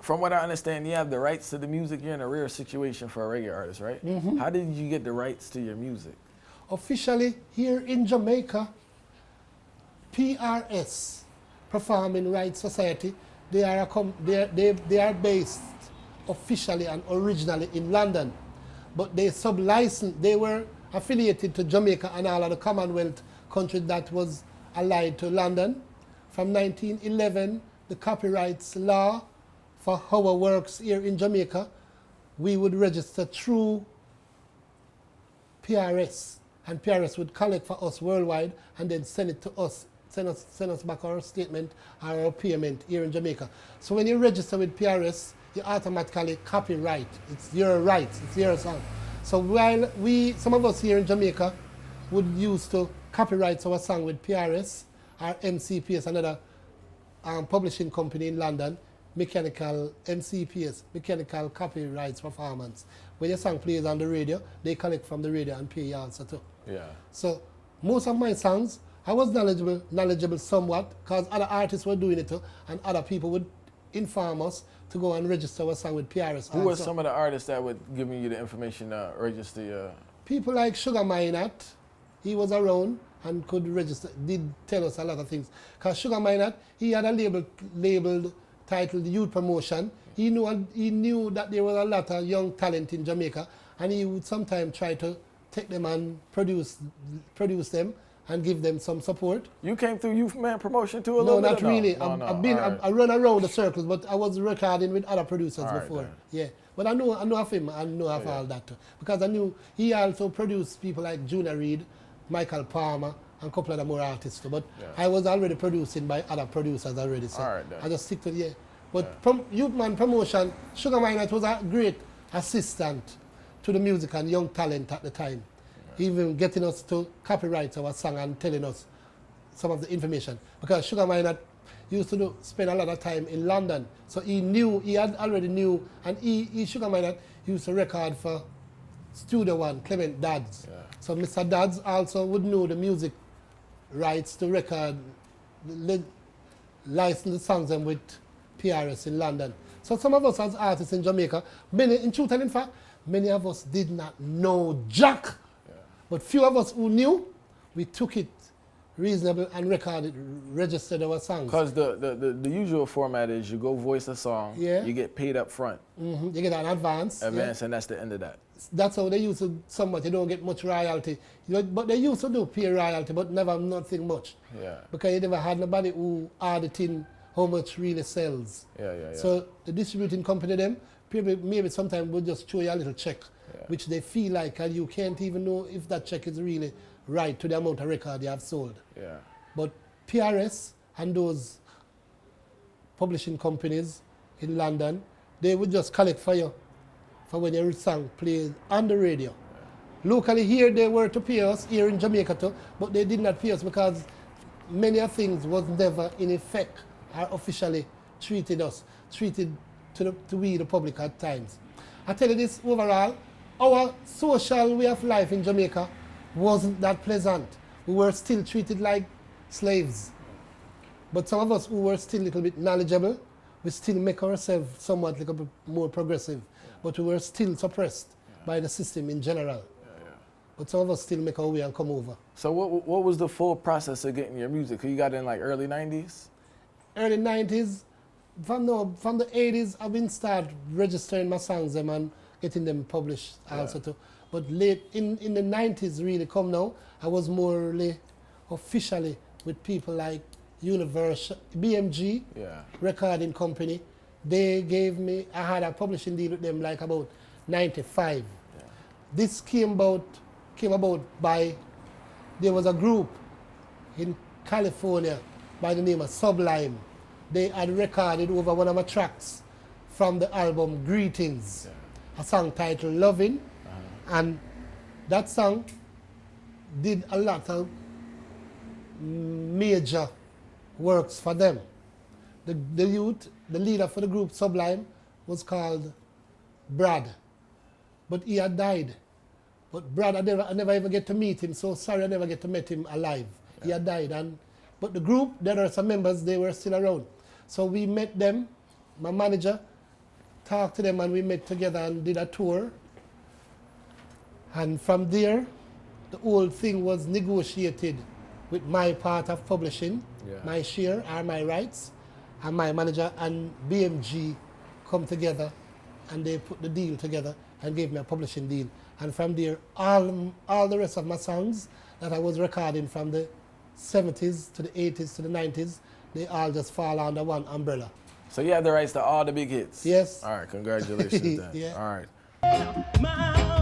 from what I understand, you have the rights to the music. You're in a rare situation for a reggae artist, right? How did you get the rights to your music? Officially, here in Jamaica, PRS, Performing Rights Society, they are based officially and originally in London, but they sub-licensed, they were affiliated to Jamaica and all of the Commonwealth countries that was allied to London. From 1911, the copyrights law for our works here in Jamaica, we would register through PRS, and PRS would collect for us worldwide and then send it to us, send us back our statement or our payment here in Jamaica. So when you register with PRS, you automatically copyright. It's your rights, it's your song. So while some of us here in Jamaica would use to copyright our song with PRS, or MCPS, another publishing company in London, MCPS, Mechanical Copyrights Performance. When your song plays on the radio, they collect from the radio and pay you also too. Yeah. So most of my songs, I was knowledgeable somewhat, because other artists were doing it too, and other people would inform us to go and register our song with PRS. Who were some of the artists that would give you the information to register your... People like Sugar Minott, he was around and could register, did tell us a lot of things. Because Sugar Minott, he had a label titled Youth Promotion. He knew that there was a lot of young talent in Jamaica, and he would sometimes try to take them and produce them and give them some support. You came through Youth Man Promotion too a No, little bit? not really. No, I run around the circles, but I was recording with other producers before. Then. Yeah, but I know of him, I know of all that too. Because I knew he also produced people like Junior Reid, Michael Palmer, and a couple of the more artists too. But I was already producing by other producers already, so I just stick to But from Youth Man Promotion, Sugar Minott was a great assistant to the music and young talent at the time. Even getting us to copyright our song and telling us some of the information. Because Sugar Minott used to spend a lot of time in London. So he had already knew, and Sugar Minott used to record for Studio One, Clement Dadds. Yeah. So Mr. Dadds also would know the music rights to record, license the songs them with PRS in London. So some of us as artists in Jamaica, in truth and in fact, many of us did not know Jack. But few of us who knew, we took it reasonable and registered our songs. Because the usual format is you go voice a song, you get paid up front. You get an advance. And that's the end of that. That's how they used to, somewhat, you don't get much royalty. But they used to do pay royalty, but nothing much. Yeah. Because you never had nobody who auditing how much really sells. So the distributing company, them, maybe sometimes will just show you a little check, which they feel like, and you can't even know if that check is really right to the amount of record you have sold. Yeah. But PRS and those publishing companies in London, they would just collect for you for when your song plays on the radio. Locally here, they were to pay us here in Jamaica too, but they did not pay us because many of things was never in effect or officially treated to we, the public at times. I tell you this, overall, our social way of life in Jamaica wasn't that pleasant. We were still treated like slaves. But some of us who were still a little bit knowledgeable, we still make ourselves somewhat a little bit more progressive. But we were still suppressed by the system in general. But some of us still make our way and come over. So what was the full process of getting your music? You got in like early 90s? Early 90s. From the 80s, I've been started registering my songs and getting them published also too. But late in the 90s really come now, I was more officially with people like Universal, BMG, recording company. They gave me, I had a publishing deal with them like about 95. This came about by, there was a group in California by the name of Sublime. They had recorded over one of my tracks from the album Greetings, a song titled Loving, and that song did a lot of major works for them. The youth, the leader for the group Sublime, was called Brad, but he had died. But Brad, I never ever get to meet him, so sorry I never get to meet him alive. He had died, but the group, there are some members, they were still around. So we met them, my manager, talked to them and we met together and did a tour. And from there, the whole thing was negotiated with my part of publishing, my share or my rights, and my manager and BMG come together and they put the deal together and gave me a publishing deal. And from there, all the rest of my songs that I was recording from the 70s to the 80s to the 90s, they all just fall under one umbrella. So you have the rights to all the big hits? Yes. All right, congratulations then. Yeah. All right.